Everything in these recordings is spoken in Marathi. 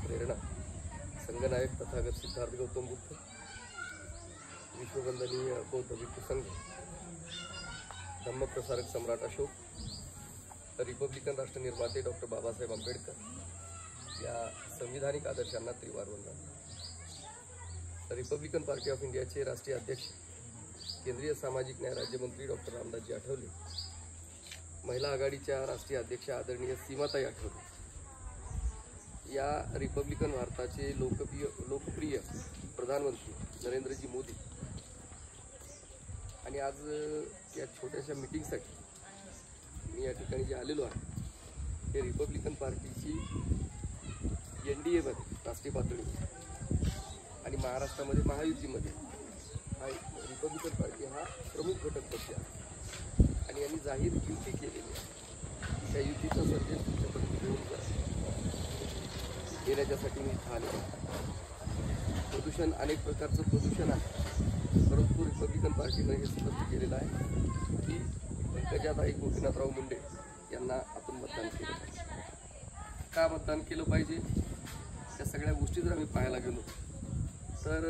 प्रेरणा, संघनायक तथागत सिद्धार्थ गौतम बुद्ध, विश्ववंदनीय बौद्ध भिक्खू संघ, धम्मप्रसारक सम्राट अशोक, रिपब्लिकन राष्ट्र निर्माते डॉक्टर बाबासाहेब आंबेडकर या संविधानिक आदर्शांना त्रिवार वंदन। रिपब्लिकन पार्टी ऑफ इंडियाचे राष्ट्रीय अध्यक्ष, केंद्रीय सामाजिक न्याय राज्यमंत्री डॉक्टर रामदासजी आठवले, महिला आघाडीच्या राष्ट्रीय अध्यक्ष आदरणीय सीमाताई आठवले, या रिपब्लिकन भारताचे लोकप्रिय प्रधानमंत्री नरेंद्रजी मोदी आणि आज या छोट्याशा मीटिंगसाठी मी या ठिकाणी जे आलेलो आहे हे रिपब्लिकन पार्टीची NDA मध्ये राष्ट्रीय पातळीवर आणि महाराष्ट्रामध्ये महायुतीमध्ये हा रिपब्लिकन पार्टी हा प्रमुख घटक पक्ष आहे आणि यांनी जाहीर युती केलेली आहे। त्या युतीचा संदेश तुमच्यापर्यंत देण्याच्यासाठी मी इथं आलो। प्रदूषण अनेक प्रकारचं प्रदूषण आहे, परंतु रिपब्लिकन पार्टीनं हे स्पष्ट केलेलं आहे की पंकजाताई गोपीनाथराव मुंडे यांना आपण मतदान केलं पाहिजे। का मतदान केलं पाहिजे त्या सगळ्या गोष्टी जर आम्ही पाहायला गेलो तर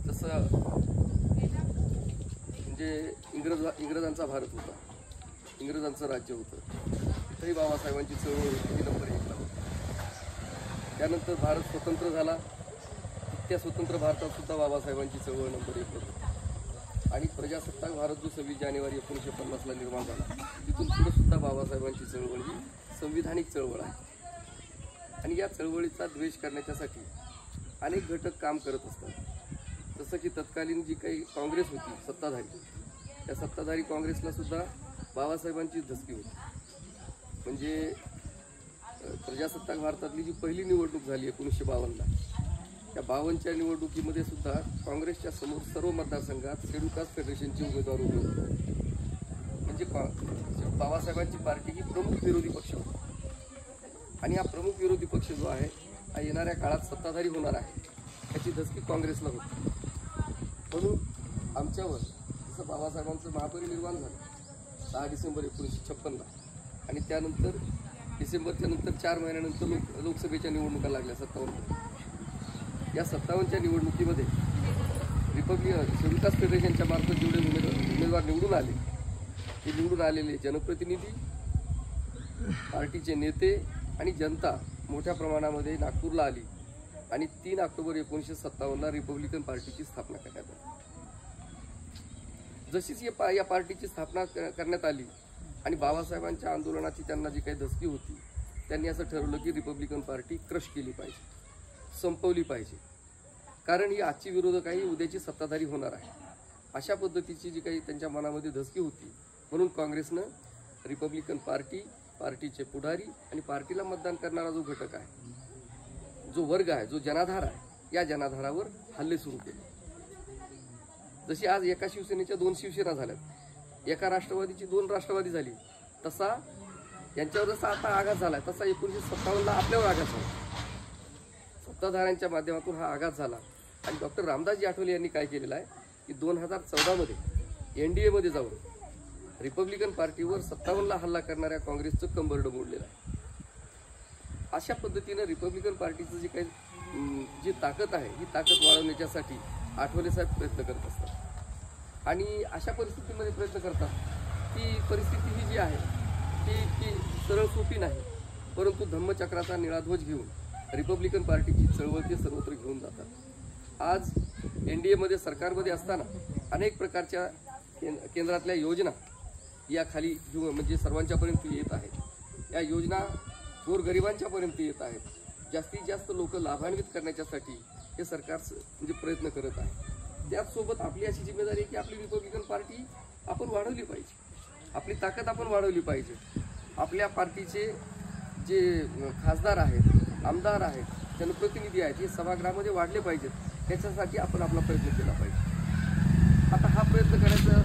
जसं म्हणजे इंग्रजांचा भारत होता, इंग्रजांचं राज्य होतं, तरी बाबासाहेबांची चळवळ होती नंबर 1ला होती। त्यानंतर भारत स्वतंत्र झाला, त्या स्वतंत्र भारतात सुद्धा बाबासाहेबांची चळवळ नंबर 1 होती आणि प्रजासत्ताक भारत जो 26 जानेवारी 1950ला निर्माण झाला तिथून पुढे सुद्धा बाबासाहेबांची चळवळ ही संविधानिक चळवळ आहे आणि या चळवळीचा द्वेष करण्याच्यासाठी अनेक घटक काम करत असतात। जसं की तत्कालीन जी काही काँग्रेस होती सत्ताधारी, त्या सत्ताधारी काँग्रेसला सुद्धा बाबासाहेबांची धसकी होती। म्हणजे प्रजासत्ताक भारतातली जी पहिली निवडणूक झाली 1952ला, त्या 52च्या निवडणुकीमध्ये सुद्धा काँग्रेसच्या समोर सर्व मतदारसंघात शेड्यूल कास्ट फेडरेशनचे उमेदवार उभे होते। म्हणजे बाबासाहेबांची पार्टी ही प्रमुख विरोधी पक्ष होती आणि हा प्रमुख विरोधी पक्ष जो आहे हा येणाऱ्या काळात सत्ताधारी होणार आहे याची धसकी काँग्रेसला होती। म्हणून आमच्यावर जसं बाबासाहेबांचं महापरिनिर्वाण झालं 6 डिसेंबर 1956ला आणि त्यानंतर डिसेंबरच्या नंतर 4 महिन्यानंतर लोकसभेच्या निवडणुका लागल्या 57। या 57च्या निवडणुकीमध्ये शेड्यूल कास्ट फेडरेशनच्या मार्फत जेवढे उमेदवार निवडून आले ते निवडून आलेले जनप्रतिनिधी, पार्टीचे नेते आणि जनता मोठ्या प्रमाणामध्ये नागपूरला आली आणि 3 ऑक्टोबर 1957ला रिपब्लिकन पार्टीची स्थापना करण्यात आली। जशीच या पार्टीची स्थापना करण्यात आली आणि बाबासाहेबांच्या आंदोलनाची त्यांना जी काही धसकी होती त्यांनी असं ठरवलं की रिपब्लिकन पार्टी क्रश केली पाहिजे, संपवली पाहिजे, कारण ही आजची विरोधक आहे, उद्याची सत्ताधारी होणार आहे, अशा पद्धतीची जी काही त्यांच्या मनामध्ये धसकी होती। म्हणून काँग्रेसनं रिपब्लिकन पार्टी, पार्टीचे पुढारी आणि पार्टीला मतदान करणारा जो घटक आहे, जो वर्ग आहे, जो जनाधार आहे, या जनाधारावर हल्ले सुरू केले। जशी आज एका शिवसेनेच्या 2 शिवसेना झाल्यात, एका राष्ट्रवादीची 2 राष्ट्रवादी झाली, तसा यांच्यावर जसा आता आघात झालाय तसा 1957ला आपल्यावर आघात झाला। सत्ताधाऱ्यांच्या माध्यमातून हा आघात झाला आणि डॉक्टर रामदासजी आठवले यांनी काय केलेलं आहे की 2014मध्ये NDA मध्ये जाऊन रिपब्लिकन पार्टीवर 57ला हल्ला करणाऱ्या काँग्रेसचं कंबरडं मोडलेलं आहे। अशा पद्धतीनं रिपब्लिकन पार्टीचं जी ताकद आहे ही ताकद वाढवण्यासाठी आठवले साहेब प्रयत्न करत असतात आणि अशा परिस्थितीमध्ये प्रयत्न करतात की परिस्थिती ही जी आहे ती सरळ सोपी नाही, परंतु धम्मचक्राचा निळा ध्वज घेऊन रिपब्लिकन पार्टीची चळवळ ते सर्वत्र घेऊन जातात। आज NDA मध्ये सरकारमध्ये असताना अनेक प्रकारच्या केंद्रातल्या योजना या खाली म्हणजे सर्वांच्यापर्यंत येत आहेत। या योजना गोरगरिबांच्यापर्यंत येत आहेत। जास्तीत जास्त लोक लाभान्वित करण्यासाठी हे सरकार म्हणजे प्रयत्न करत आहे। त्याचसोबत आपली अशी जिम्मेदारी आहे की आपली रिपब्लिकन पार्टी आपण वाढवली पाहिजे, आपली ताकद आपण वाढवली पाहिजे। आपल्या पार्टीचे जे खासदार आहेत, आमदार आहेत, जनप्रतिनिधी आहेत, हे सभागृहामध्ये वाढले पाहिजेत, त्याच्यासाठी आपण आपला प्रयत्न केला पाहिजे। आता हा प्रयत्न करायचा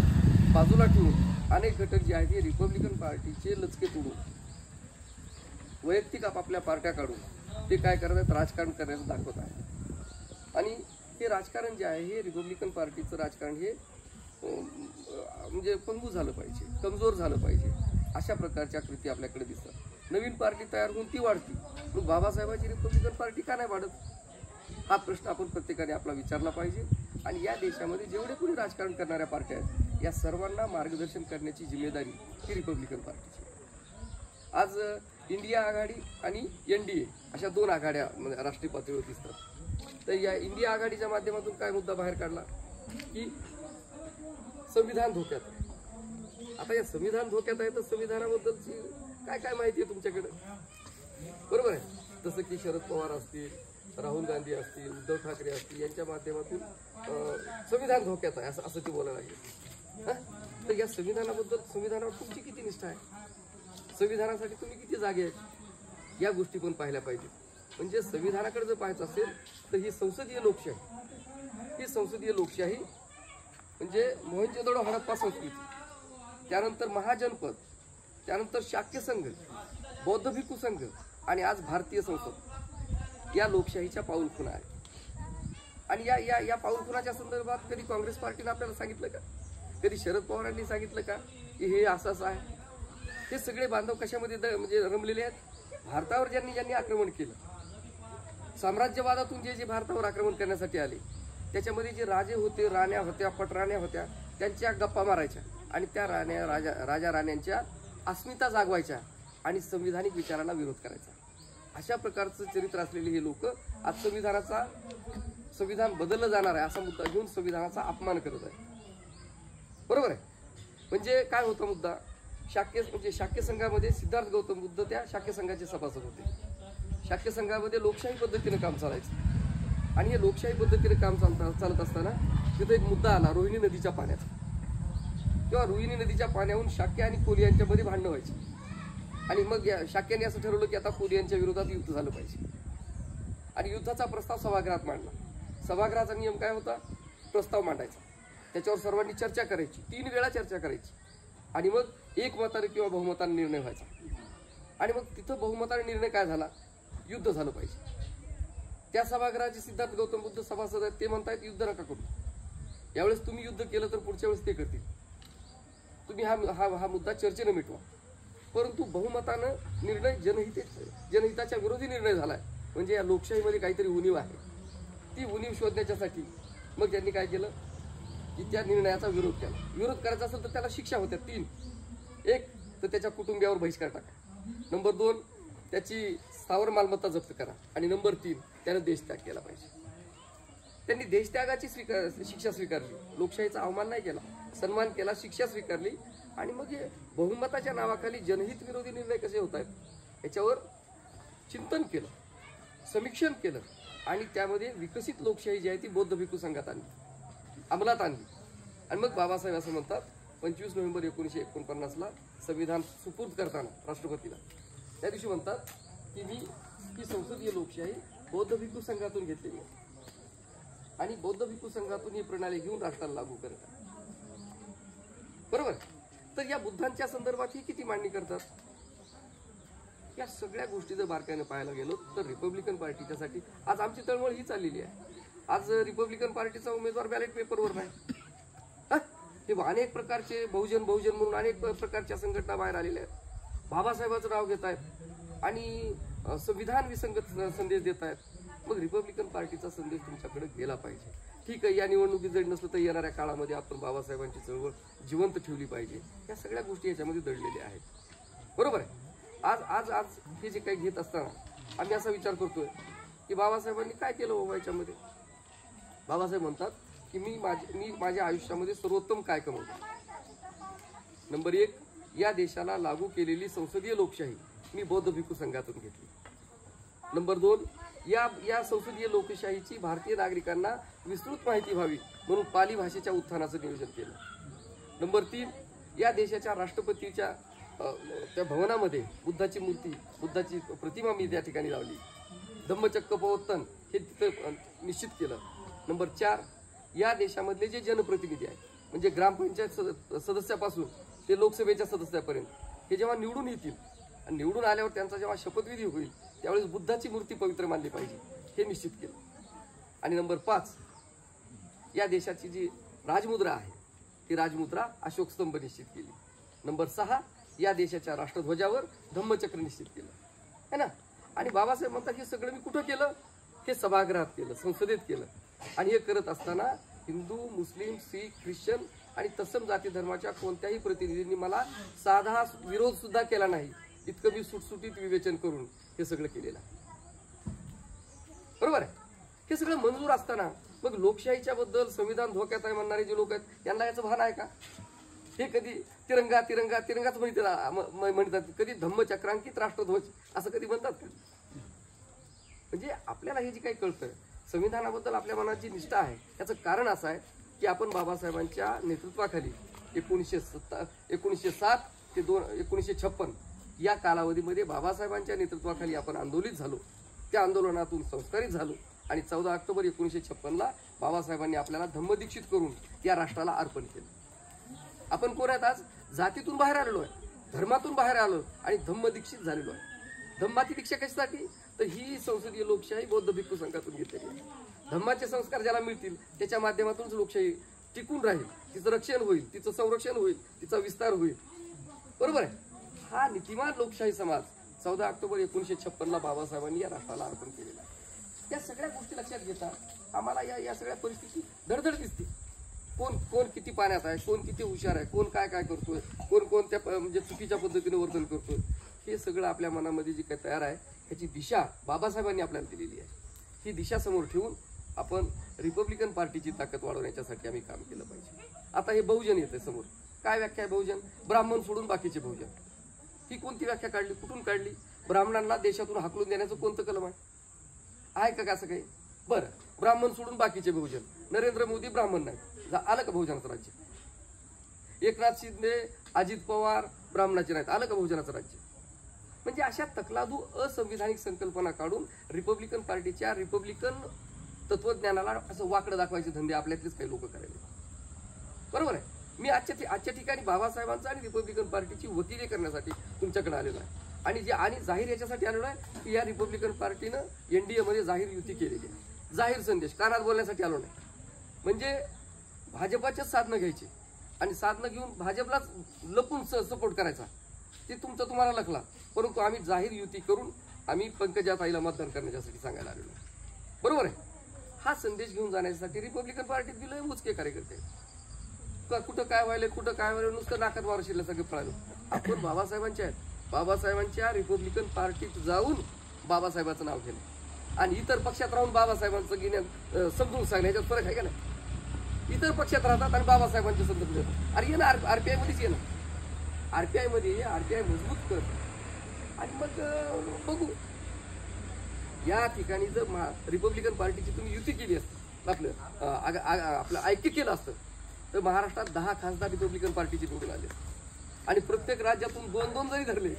बाजूला ठेवून अनेक घटक जे आहेत हे रिपब्लिकन पार्टीचे लचके तोडून वैयक्तिक आपापल्या पार्ट्या काढून ते काय करत आहेत, राजकारण करण्याचं दाखवत आहे आणि हे राजकारण जे आहे हे रिपब्लिकन पार्टीचं राजकारण हे म्हणजे पंगू झालं पाहिजे, कमजोर झालं पाहिजे, अशा प्रकारच्या कृती आपल्याकडे दिसतात। नवीन पार्टी तयार होऊन ती वाढती, मग बाबासाहेबांची रिपब्लिकन पार्टी का नाही वाढत? हा प्रश्न आपण प्रत्येकाने आपला विचारला पाहिजे. आणि या देशामध्ये जेवढे कोणी राजकारण करणाऱ्या पार्ट्या आहेत या सर्वांना मार्गदर्शन करण्याची जिम्मेदारी ही रिपब्लिकन पार्टीची. आज इंडिया आघाडी आणि NDA अशा 2 आघाड्या राष्ट्रीय पातळीवर दिसतात. तर या इंडिया आघाडीच्या माध्यमातून काय मुद्दा बाहेर काढला की संविधान धोक्यात आहे. आता या संविधान धोक्यात आहे तर संविधानाबद्दलची काय काय माहिती आहे तुमच्याकडे? बरोबर आहे. जसं की शरद पवार असतील, राहुल गांधी असतील, उद्धव ठाकरे असतील, यांच्या माध्यमातून संविधान धोक्यात आहे असं ते बोलायला लागले. तर या संविधानाबद्दल, संविधानावर तुमची किती निष्ठा आहे, संविधानासाठी तुम्ही किती जागे आहेत, या गोष्टी पण पाहिल्या पाहिजेत. म्हणजे संविधानाकडे जर पाहायचं असेल तर ही संसदीय लोकशाही, ही संसदीय लोकशाही म्हणजे मोहनजोदडो हडप्पा संस्कृती, त्यानंतर महाजनपद, त्यानंतर शाक्य संघ, बौद्ध भिक्खू संघ आणि आज भारतीय संसद या लोकशाहीच्या पाऊलखुणा आहेत. आणि या पाऊलखुणाच्या संदर्भात कधी काँग्रेस पार्टीने आपल्याला सांगितलं का? कधी शरद पवारांनी सांगितलं का की हे असंच आहे? हे सगळे बांधव कशामध्ये म्हणजे रमलेले आहेत? भारतावर ज्यांनी आक्रमण केलं, साम्राज्यवादातून जे भारतावर आक्रमण करण्यासाठी आले, त्याच्यामध्ये जे राजे होते, राण्या होत्या, पटराण्या होत्या, त्यांच्या गप्पा मारायच्या आणि त्या राजा राण्यांच्या अस्मिता जागवायच्या आणि संविधानिक विचाराला विरोध करायचा. अशा प्रकारचं चरित्र असलेले हे लोक आज संविधान बदललं जाणार आहे असा मुद्दा घेऊन संविधानाचा अपमान करत आहे. बरोबर आहे. म्हणजे काय होता मुद्दा? शाक्य संघामध्ये सिद्धार्थ गौतम बुद्ध त्या शाक्य संघाचे सभासद होते. शाक्य संघामध्ये लोकशाही पद्धतीने काम चालायचं आणि हे लोकशाही पद्धतीने काम चालत असताना तिथं एक मुद्दा आला रोहिणी नदीच्या पाण्याचा. किंवा रोहिणी नदीच्या पाण्याहून शाक्य आणि कोली यांच्यामध्ये भांडणं व्हायची आणि मग शाक्याने असं ठरवलं की आता कोली यांच्या विरोधात युद्ध झालं पाहिजे आणि युद्धाचा प्रस्ताव सभागृहात मांडला. सभागृहाचा नियम काय होता? प्रस्ताव मांडायचा, त्याच्यावर सर्वांनी चर्चा करायची, 3 वेळा चर्चा करायची आणि मग एकमताने किंवा बहुमताने निर्णय व्हायचा. आणि मग तिथं बहुमताने निर्णय काय झाला? युद्ध झालं पाहिजे. त्या सभागृहाचे सिद्धार्थ गौतम बुद्ध सभासद आहेत, ते म्हणतायत युद्ध नका करू, यावेळेस तुम्ही युद्ध केलं तर पुढच्या वेळेस ते करतील, तुम्ही हा मुद्दा चर्चेने मिटवा. परंतु बहुमतानं निर्णय जनहिताच्या विरोधी निर्णय झालाय. म्हणजे या लोकशाहीमध्ये काहीतरी उणीव आहे. ती उणीव शोधण्याच्यासाठी मग त्यांनी काय केलं की त्या निर्णयाचा विरोध केला. विरोध करायचा असेल तर त्याला शिक्षा होत्या 3. 1 तर त्याच्या कुटुंबियावर बहिष्कार टाका, नंबर 2 त्याची स्थावर मालमत्ता जप्त करा आणि नंबर 3 त्यानं देशत्याग केला पाहिजे. त्यांनी देशत्यागाची शिक्षा स्वीकारली, लोकशाहीचा अवमान नाही केला, सन्मान केला, शिक्षा स्वीकारली. आणि मग हे बहुमताच्या नावाखाली जनहित विरोधी निर्णय कसे होत आहेत याच्यावर चिंतन केलं, समीक्षण केलं आणि त्यामध्ये विकसित लोकशाही जी आहे ती बौद्ध भिक्खू संघात अंमलात आणली. आणि मग बाबासाहेब असं म्हणतात 25 नोव्हेंबर 1949ला संविधान सुपूर्द करताना राष्ट्रपतीला त्या दिवशी म्हणतात की मी ही संसदीय लोकशाही बौद्ध भिक्खू संघातून घेतलेली आहे आणि बौद्ध भिक्खू संघातून ही प्रणाली घेऊन राष्ट्राला लागू करत आहे. बरोबर. तर या बुद्धांच्या संदर्भात ही किती मांडणी करतात? या सगळ्या गोष्टी जर बारकाईने पाहायला गेलो तर रिपब्लिकन पार्टीच्यासाठी आज आमची तळमळ ही चाललेली आहे. आज रिपब्लिकन पार्टीचा उमेदवार बॅलेट पेपरवर नाही. हे अनेक प्रकारचे बहुजन म्हणून अनेक प्रकारच्या संघटना बाहेर आलेल्या आहेत, बाबासाहेबांचं नाव घेत आहेत आणि संविधान विसंगत संदेश देत आहेत. मग रिपब्लिकन पार्टीचा संदेश तुमच्याकडे गेला पाहिजे. ठीक आहे, या निवडणुकीत जरी नसलं तर येणाऱ्या काळामध्ये आपण बाबासाहेबांची चळवळ जिवंत ठेवली पाहिजे. या सगळ्या गोष्टी याच्यामध्ये दडलेल्या आहेत. बरोबर आहे. आज हे जे काही घेत असताना आम्ही असा विचार करतोय की बाबासाहेबांनी काय केलं बाबा याच्यामध्ये. बाबासाहेब म्हणतात की मी माझ्या आयुष्यामध्ये सर्वोत्तम काय कमवतो. नंबर 1 या देशाला लागू केलेली संसदीय लोकशाही मी बौद्ध भिक्खू संघातून घेतली. नंबर 2 या संसदीय लोकशाहीची भारतीय नागरिकांना विस्तृत माहिती व्हावी म्हणून पाली भाषेच्या उत्थानाचं नियोजन केलं. नंबर 3 या देशाच्या राष्ट्रपतीच्या त्या भवनामध्ये बुद्धाची मूर्ती, बुद्धाची प्रतिमा मी त्या ठिकाणी लावली. धम्मचक्कप्रवर्तन हे तिथं निश्चित केलं. नंबर 4 या देशामधले जे जनप्रतिनिधी आहेत म्हणजे ग्रामपंचायत सदस्यापासून ते लोकसभेच्या सदस्यापर्यंत हे जेव्हा निवडून येतील आणि निवडून आल्यावर त्यांचा जेव्हा शपथविधी होईल त्यावेळेस बुद्धाची मूर्ती पवित्र मानली पाहिजे हे निश्चित केलं. आणि नंबर 5 या देशाची जी राजमुद्रा आहे ती राजमुद्रा अशोक स्तंभ निश्चित केली. नंबर 6 या देशाच्या राष्ट्रध्वजावर धम्मचक्र निश्चित केलं है ना. आणि बाबासाहेब म्हणतात हे सगळं मी कुठं केलं, हे सभागृहात केलं, संसदेत केलं. आणि हे करत असताना हिंदू, मुस्लिम, शीख, ख्रिश्चन आणि तत्सम जाती धर्माच्या कोणत्याही प्रतिनिधींनी मला साधा विरोध सुद्धा केला नाही. इतकं मी सुटसुटीत विवेचन करून हे सगळं केलेलं आहे. बरोबर आहे. हे सगळं मंजूर असताना मग लोकशाहीच्या बद्दल संविधान धोक्यात आहे म्हणणारे जे लोक आहेत यांना याचं भान आहे का. हे कधी तिरंगा तिरंगा तिरंगाच म्हणतात, कधी धम्मचक्रांकित राष्ट्रध्वज असं कधी म्हणतात का. म्हणजे आपल्याला हे जे काही कळतं संविधानाबद्दल आपल्या मनात जी निष्ठा आहे याचं कारण असं आहे की आपण बाबासाहेबांच्या नेतृत्वाखाली 1907 ते 1956 या कालावधीमध्ये बाबासाहेबांच्या नेतृत्वाखाली आपण आंदोलित झालो. त्या आंदोलनातून संस्कारित झालो आणि 14 ऑक्टोबर 1956ला बाबासाहेबांनी आपल्याला धम्मदीक्षित करून या राष्ट्राला अर्पण केलं. आपण कोण आहेत आज, जातीतून बाहेर आलेलो आहे, धर्मातून बाहेर आलो आणि धम्मदीक्षित झालेलो आहे. धम्माची दीक्षा कशासाठी, तर ही संसदीय लोकशाही बौद्ध भिक्खू संघातून घेतलेली आहे. धम्माचे संस्कार ज्याला मिळतील त्याच्या माध्यमातूनच लोकशाही टिकून राहील, तिचं रक्षण होईल, तिचं संरक्षण होईल, तिचा विस्तार होईल. बरोबर आहे. हा नीतिमान लोकशाही समाज 14 ऑक्टोबर 1956ला बाबासाहेबांनी या राष्ट्राला अर्पण केलेला आहे. या सगळ्या गोष्टी लक्षात घेता आम्हाला या सगळ्या परिस्थिती धडधड दिसते. कोण किती पाण्यात आहे, कोण किती हुशार आहे, कोण काय काय करतोय, कोण कोणत्या म्हणजे चुकीच्या पद्धतीने वर्तन करतोय, हे सगळं आपल्या मनामध्ये जे काही तयार आहे ह्याची दिशा बाबासाहेबांनी आपल्याला दिलेली आहे. ही दिशा समोर ठेवून आपण रिपब्लिकन पार्टीची ताकद वाढवण्यासाठी आम्ही काम केलं पाहिजे. आता हे बहुजन येते समोर. काय व्याख्या आहे बहुजन, ब्राह्मण सोडून बाकीचे बहुजन. ही कोणती व्याख्या काढली, कुठून काढली. ब्राह्मणांना देशातून हाकलून देण्याचं कोणतं कलम आहे का असं काही. बरं, ब्राह्मण सोडून बाकीचे बहुजन. नरेंद्र मोदी ब्राह्मण नाही, आलं का बहुजनाचं राज्य. एकनाथ शिंदे, अजित पवार ब्राह्मणाचे नाहीत, आलं का बहुजनाचं राज्य. म्हणजे अशा तकलादू असंविधानिक संकल्पना काढून रिपब्लिकन पार्टीच्या रिपब्लिकन तत्वज्ञानाला असं वाकडं दाखवायचे धंदे आपल्यातलेच काही लोक करायले. बरोबर आहे. मी आजच्या ठिकाणी बाबासाहेबांचा आणि रिपब्लिकन पार्टीची वकिली करण्यासाठी तुमच्याकडे आलेलो आहे. आणि जाहीर याच्यासाठी आलेलो आहे की या रिपब्लिकन पार्टीनं NDA मध्ये जाहीर युती केलेली आहे. जाहीर संदेश कानात बोलण्यासाठी आलो नाही. म्हणजे भाजपाच्याच साधनं घ्यायची आणि साधनं घेऊन भाजपलाच लपून सपोर्ट करायचा, ते तुम्हाला लखला. परंतु आम्ही जाहीर युती करून आम्ही पंकजाताईला मतदान करण्यासाठी सांगायला आलेलो. बरोबर आहे. हा संदेश घेऊन जाण्यासाठी रिपब्लिकन पार्टीत दिलं मोजके कार्यकर्ते. कुठं काय व्हायला, कुठं काय व्हायला, नुसतं नाकात वारशीला सगळे पळालो. आपण बाबासाहेबांच्या आहेत, बाबासाहेबांच्या रिपब्लिकन पार्टीत जाऊन बाबासाहेबाचं नाव घेणं आणि इतर पक्षात राहून बाबासाहेबांचं घेण्यात समजून सांगणं ह्याच्यात फरक आहे का नाही. इतर पक्षात राहतात आणि बाबासाहेबांचे संदर्भ देतात. अरे ये ना RPI मध्येच ये ना, RPI मध्ये RPI मजबूत कर आणि मग बघू. या ठिकाणी जर रिपब्लिकन पार्टीची तुम्ही युती केली असती, आपलं ऐक्य केलं असतं तर महाराष्ट्रात 10 खासदार रिपब्लिकन पार्टीचे निवडून आले आणि प्रत्येक राज्यातून 2-2 जरी धरले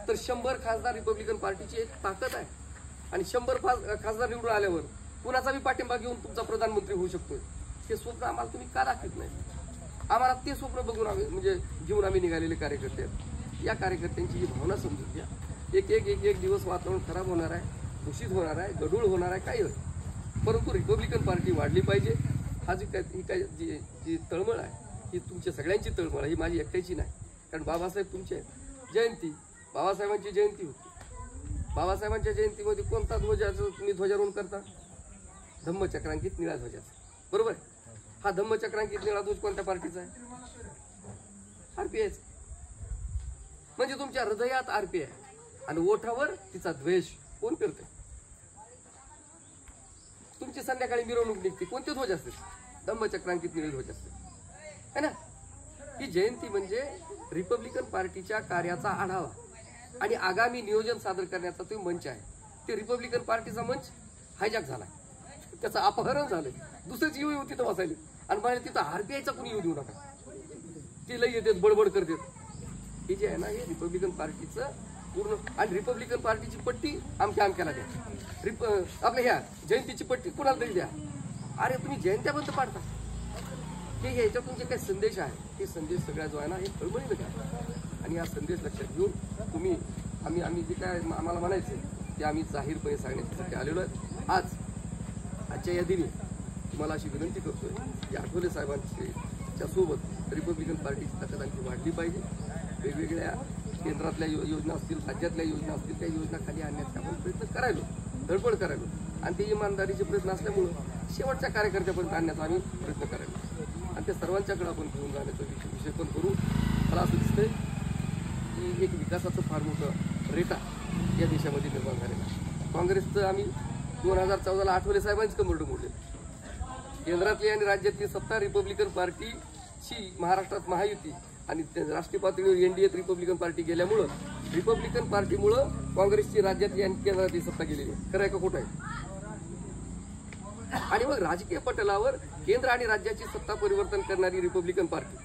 तर 100 खासदार रिपब्लिकन पार्टीची एक ताकद आहे. आणि 100 खासदार निवडून आल्यावर कुणाचा बी पाठिंबा घेऊन तुमचा प्रधानमंत्री होऊ शकतोय. हे स्वप्न आम्हाला तुम्ही का दाखवत नाही. आम्हाला ते स्वप्न बघून आम्ही घेऊन आम्ही निघालेले कार्यकर्ते आहेत. या कार्यकर्त्यांची ही भावना समजून घ्या. एक दिवस वातावरण खराब होणार आहे, दूषित होणार आहे, गढूळ होणार आहे, काही होईल, परंतु रिपब्लिकन पार्टी वाढली पाहिजे. हा जी तळमळ आहे ही तुमच्या सगळ्यांची तळमळ आहे, ही माझी एकट्याची नाही. कारण बाबासाहेब तुमचे जयंती, बाबासाहेबांची जयंती होती. बाबासाहेबांच्या जयंतीमध्ये कोणता ध्वजाचं तुम्ही ध्वजारोहण करता, धम्मचक्रांकित निळा ध्वजाचा. बरोबर आहे. हा धम्मचक्रांकित निळा ध्वज कोणत्या पार्टीचा आहे, RPI. म्हणजे तुमच्या हृदयात RPI आणि ओठावर तिचा द्वेष कोण करते. तुमची संध्याकाळी मिरवणूक निघते, कोणते ध्वज असते, धम्मचक्रांकित निळे ध्वज असते है ना. ही जयंती म्हणजे रिपब्लिकन पार्टीच्या कार्याचा आढावा आणि आगामी नियोजन सादर करण्याचा तो मंच आहे. ते रिपब्लिकन पार्टीचा मंच हायजॅक झाला, त्याचं अपहरण झालंय. दुसरीच येऊ होती तर बसायली आणि मला तिथं RPIचा कोणी येऊ देऊ नका, ते लई येतात बडबड करतात. हे जे आहे ना हे रिपब्लिकन पार्टीचं पूर्ण. आणि रिपब्लिकन पार्टीची पट्टी आमक्याला द्या, आपल्या ह्या जयंतीची पट्टी कुणाला तरी द्या. अरे तुम्ही जयंत्या बंद पाडता. हे ह्याच्यातून जे काही संदेश आहे हे संदेश सगळ्या जो आहे ना हे खळबळीनं घ्या आणि हा संदेश लक्षात घेऊन तुम्ही आम्ही जे काय आम्हाला म्हणायचं ते आम्ही जाहीरपणे सांगण्यासाठी आलेलो आहे. आजच्या या दिनी तुम्हाला अशी विनंती करतोय की आठवले साहेबांच्या सोबत रिपब्लिकन पार्टीची ताकद आणखी वाढली पाहिजे. वेगवेगळ्या केंद्रातल्या योजना असतील, राज्यातल्या योजना असतील, त्या योजना खाली आणण्याचा आपण प्रयत्न करायलो, धडपड करायलो. आणि ते इमानदारीचे प्रयत्न असल्यामुळं शेवटच्या कार्यकर्त्यापर्यंत आणण्याचा आम्ही प्रयत्न करायलो. आणि ते सर्वांच्याकडे आपण घेऊन जाण्याचा विषय पण करू. मला असं दिसतंय की एक विकासाचं फार मोठं रेटा या देशामध्ये निर्माण झालेला आहे. काँग्रेसचं आम्ही 2014ला आठवले साहेबांची कंबरड मोडले. केंद्रातली आणि राज्यातली सत्ता रिपब्लिकन पार्टीची महाराष्ट्रात महायुती आणि राष्ट्रीय पातळीवर एनडीएत रिपब्लिकन पार्टी गेल्यामुळं रिपब्लिकन पार्टीमुळं काँग्रेसची राज्यातली आणि केंद्रातली सत्ता गेलेली आहे. खरं आहे का खोटं आहे? आणि मग राजकीय पटलावर केंद्र आणि राज्याची सत्ता परिवर्तन करणारी रिपब्लिकन पार्टी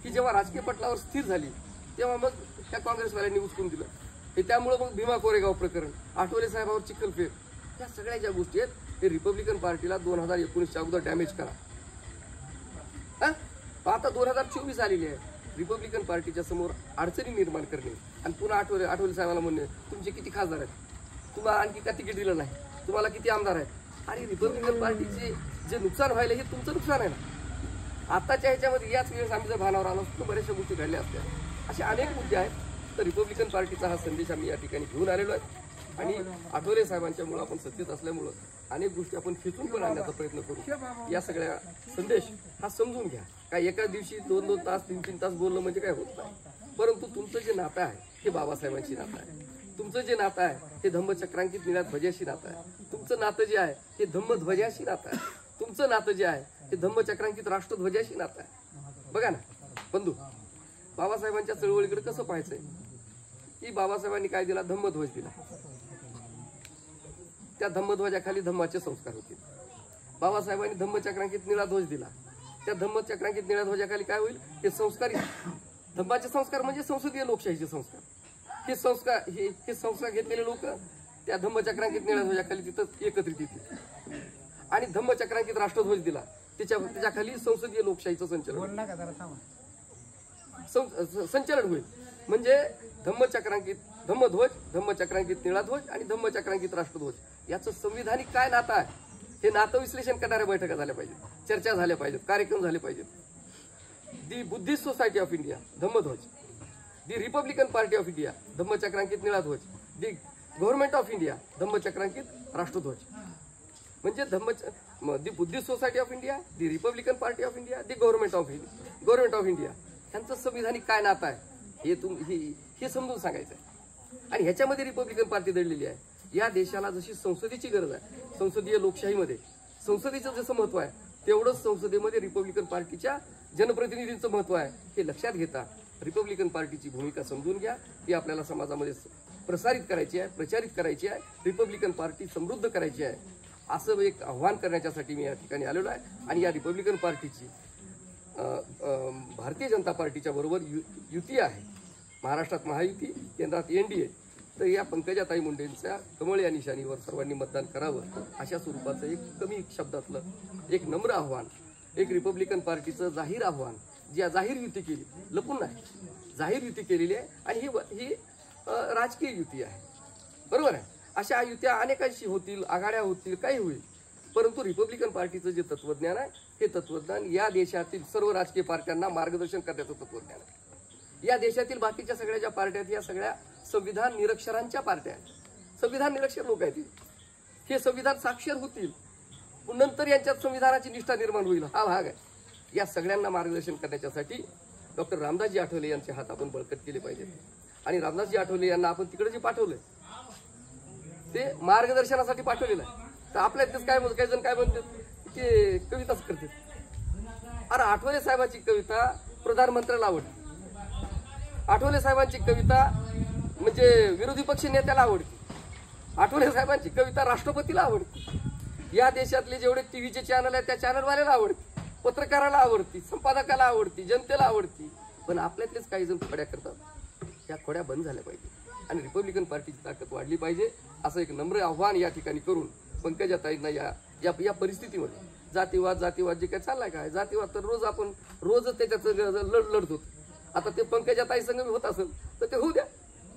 ही जेव्हा राजकीय पटलावर स्थिर झाली तेव्हा मग त्या काँग्रेसवाल्यांनी उचलून दिलं. हे त्यामुळं मग भीमा कोरेगाव प्रकरण, आठवले साहेबावर चिखलफेर, या सगळ्या ज्या गोष्टी आहेत ते रिपब्लिकन पार्टीला 2019च्या अगोदर डॅमेज करा. आता 2024 आलेली आहे. रिपब्लिकन पार्टीच्या समोर अडचणी निर्माण करणे आणि पुन्हा आठवले साहेबांना म्हणणे तुमचे किती खासदार आहेत, तुम्हाला आणखी का तिकीट दिलं नाही, तुम्हाला किती आमदार आहेत. आणि रिपब्लिकन पार्टीचे जे नुकसान व्हायला हे तुमचं नुकसान आहे ना. आताच्या ह्याच्यामध्ये याच वेळेस आम्ही जर भानावर आलो तर बऱ्याचशा गोष्टी घडल्या असत्या. असे अनेक मुद्दे आहेत. तर रिपब्लिकन पार्टीचा हा संदेश आम्ही या ठिकाणी घेऊन आलेलो आहे. आणि आठवले साहेबांच्या मुळे आपण सत्तेत असल्यामुळं अनेक गोष्टी आपण खेचून पण आणण्याचा प्रयत्न करू. या सगळ्या संदेश हा समजून घ्या. काय एका दिवशी 2-2 तास 3-3 तास बोलणं म्हणजे काय होत नाही. परंतु तुमचं जे नातं आहे हे बाबासाहेबांशी नातं आहे. तुमचं जे नातं आहे हे धम्मचक्रांकित निळ्या ध्वजाशी नातं आहे. तुमचं नातं जे आहे हे धम्मध्वजाशी नातं आहे. तुमचं नातं जे आहे हे धम्मचक्रांकित राष्ट्रध्वजाशी नातं आहे. बघा ना बंधू, बाबासाहेबांच्या चळवळीकडे कसं पाहायचंय की बाबासाहेबांनी काय दिला? धम्मध्वज दिला. त्या धम्मध्वजाखाली धम्माचे संस्कार होतील. बाबासाहेबांनी धम्मचक्रांकित निळा ध्वज दिला. त्या धम्मचक्रांकित निळ्या ध्वजाखाली काय होईल? हे संस्कारी धम्माचे संस्कार म्हणजे संसदीय लोकशाहीचे संस्कार. हे संस्कार घेतलेले लोक त्या धम्मचक्रांकित निळ्या ध्वजाखाली तिथं एकत्रित येतील. आणि धम्मचक्रांकित राष्ट्रध्वज दिला, त्याच्याखाली संसदीय लोकशाहीचं संचलन होईल. म्हणजे धम्मध्वज, धम्मचक्रांकित निळा ध्वज आणि धम्मचक्रांकित राष्ट्रध्वज याचं संविधानिक काय नातं आहे हे नातं विश्लेषण करणाऱ्या बैठका झाल्या पाहिजेत, चर्चा झाल्या पाहिजेत, कार्यक्रम झाले पाहिजेत. The Buddhist society of India धम्मध्वज, the Republican party of India धम्मचक्रांकित निळा ध्वज, दी गव्हर्नमेंट ऑफ इंडिया धम्मचक्रांकित राष्ट्रध्वज. म्हणजे the Buddhist society of India, the Republican party of India, the government of India यांचं संविधानिक काय नातं आहे हे समजून सांगायचं आहे. आणि ह्याच्यामध्ये रिपब्लिकन पार्टी दडलेली आहे. या देशाला जशी संसदेची गरज आहे, संसदीय लोकशाहीमध्ये संसदेचं जसं महत्व आहे तेवढंच संसदेमध्ये रिपब्लिकन पार्टीच्या जनप्रतिनिधींचं महत्व आहे. हे लक्षात घेता रिपब्लिकन पार्टीची भूमिका समजून घ्या. ती आपल्याला समाजामध्ये प्रसारित करायची आहे, प्रचारित करायची आहे. रिपब्लिकन पार्टी समृद्ध करायची आहे असं एक आव्हान करण्यासाठी मी या ठिकाणी आलेलो आहे. आणि या रिपब्लिकन पार्टीची भारतीय जनता पार्टीच्या बरोबर युती आहे. महाराष्ट्रात महायुती, केंद्रात एनडीए. तर या पंकजाताई मुंडेंच्या कमळ या निशाणीवर सर्वांनी मतदान करावं अशा स्वरूपाचं एक कमी शब्दातलं एक नम्र आव्हान, एक रिपब्लिकन पार्टीचं जाहीर आव्हान, जी जाहीर युती केली, लपून नाही, जाहीर युती केलेली आहे. आणि ही राजकीय युती आहे, बरोबर आहे. अशा युत्या अनेकांशी होतील, आघाड्या होतील, काही होईल. परंतु रिपब्लिकन पार्टीचं जे तत्वज्ञान आहे हे तत्वज्ञान या देशातील सर्व राजकीय पार्ट्यांना मार्गदर्शन करण्याचं तत्वज्ञान आहे. या देशातील बाकीच्या सगळ्या ज्या पार्ट्या आहेत या सगळ्या संविधान निरक्षरांच्या पार्ट्या आहेत. संविधान निरक्षर लोक आहेत. हे संविधान साक्षर होतील, नंतर यांच्यात संविधानाची निष्ठा निर्माण होईल, हा भाग आहे. या सगळ्यांना मार्गदर्शन करण्यासाठी डॉक्टर रामदासजी आठवले यांचे हात आपण बळकट केले पाहिजेत. आणि रामदासजी आठवले यांना आपण तिकडे जे पाठवलंय ते मार्गदर्शनासाठी पाठवलेलं आहे. तर आपल्या इथेच काही जण काय म्हणतात की कविताच करतात. अरे आठवले साहेबांची कविता प्रधानमंत्र्याला आवडते, आठवले साहेबांची कविता म्हणजे विरोधी पक्ष नेत्याला आवडते, आठवले साहेबांची कविता राष्ट्रपतीला आवडते, या देशातले जेवढे टीव्हीचे चॅनल आहेत त्या चॅनलवाल्याला आवडते, पत्रकाराला आवडती, संपादकाला आवडती, जनतेला आवडती. पण आपल्यातलेच काही जण खोड्या करतात. या खोड्या बंद झाल्या पाहिजे आणि रिपब्लिकन पार्टीची ताकद वाढली पाहिजे असं एक नम्र आव्हान या ठिकाणी करून पंकजाताईंना या परिस्थितीमध्ये जातीवाद जे काय चाललाय काय जातीवाद तर रोजच त्याच्यात लढतो. आता ते पंकजाताई संघ होत असेल तर ते होऊ द्या,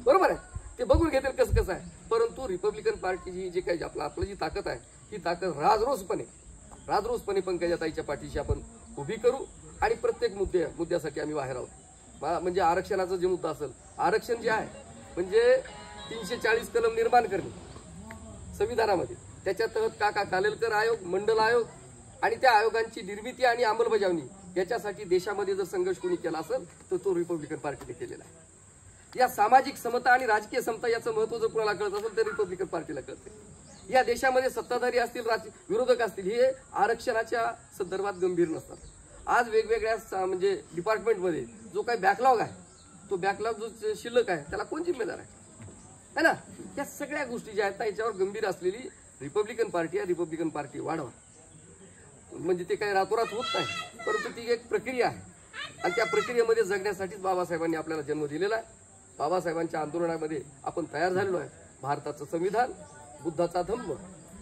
बरोबर आहे, ते बघून घेतील कसं आहे. परंतु रिपब्लिकन पार्टीची जी काही आपलं जी ताकद आहे ही ताकद राजरोसपणे पंकजाताईच्या पाठीशी आपण उभी करू आणि प्रत्येक मुद्द्यासाठी आम्ही बाहेर आहोत. म्हणजे आरक्षणाचा जे मुद्दा असेल, आरक्षण जे आहे म्हणजे 340 कलम निर्माण करणे संविधानामध्ये, त्याच्या तहत काका कालेलकर आयोग, मंडल आयोग आणि त्या आयोगांची निर्मिती आणि अंमलबजावणी याच्यासाठी देशामध्ये जर संघर्ष कोणी केला असेल तर तो रिपब्लिकन पार्टीने केलेला आहे. या सामाजिक समता आणि राजकीय समता याचं महत्व जर कुणाला कळत असेल तर रिपब्लिकन पार्टीला कळते. या देशामध्ये सत्ताधारी असतील, विरोधक असतील, हे आरक्षणाच्या संदर्भात गंभीर नसतात. आज वेगवेगळ्या म्हणजे डिपार्टमेंटमध्ये जो काही बॅकलॉग आहे, तो बॅकलॉग जो शिल्लक आहे त्याला कोण जिम्मेदार आहे ना? या सगळ्या गोष्टी ज्या आहेत ना याच्यावर गंभीर असलेली रिपब्लिकन पार्टी आहे. रिपब्लिकन पार्टी वाढवा, म्हणजे ते काही रातोरात होत नाही, परंतु ती एक प्रक्रिया आहे आणि त्या प्रक्रियेमध्ये जगण्यासाठीच बाबासाहेबांनी आपल्याला जन्म दिलेला आहे. बाबासाहेबांच्या आंदोलनामध्ये आपण तयार झालेलो आहे. भारताचं संविधान, बुद्धाचा धम्म,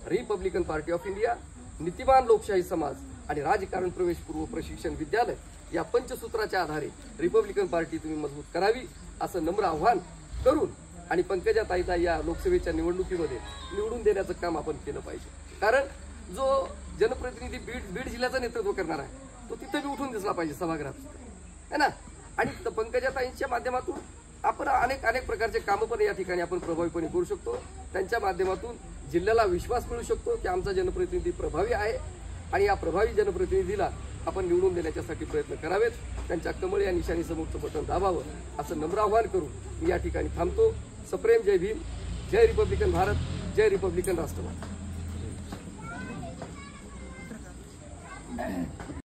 रिपब्लिकन पार्टी ऑफ इंडिया, नीतिमान लोकशाही समाज आणि राजकारण प्रवेशपूर्व प्रशिक्षण विद्यालय या पंचसूत्राच्या आधारे रिपब्लिकन पार्टी तुम्ही मजबूत करावी असं नम्र आव्हान करून आणि पंकजाताईला या लोकसभेच्या निवडणुकीमध्ये निवडून देण्याचं काम आपण केलं पाहिजे. कारण जो जनप्रतिनिधी बीड जिल्ह्याचं नेतृत्व करणार आहे तो तिथं बी उठून दिसला पाहिजे सभागृहात, है ना? आणि पंकजाताईंच्या माध्यमातून आपण अनेक प्रकारचे कामं पण या ठिकाणी आपण प्रभावीपणे करू शकतो. त्यांच्या माध्यमातून जिल्ह्याला विश्वास मिळू शकतो की आमचा जनप्रतिनिधी प्रभावी आहे आणि या प्रभावी जनप्रतिनिधीला आपण निवडून देण्याच्यासाठी प्रयत्न करावेत. त्यांच्या कमळ या निशाणी समोरचं बटन दाबावं असं नम्र आव्हान करून मी या ठिकाणी थांबतो. सप्रेम जय भीम, जय रिपब्लिकन भारत, जय रिपब्लिकन राष्ट्रवादी.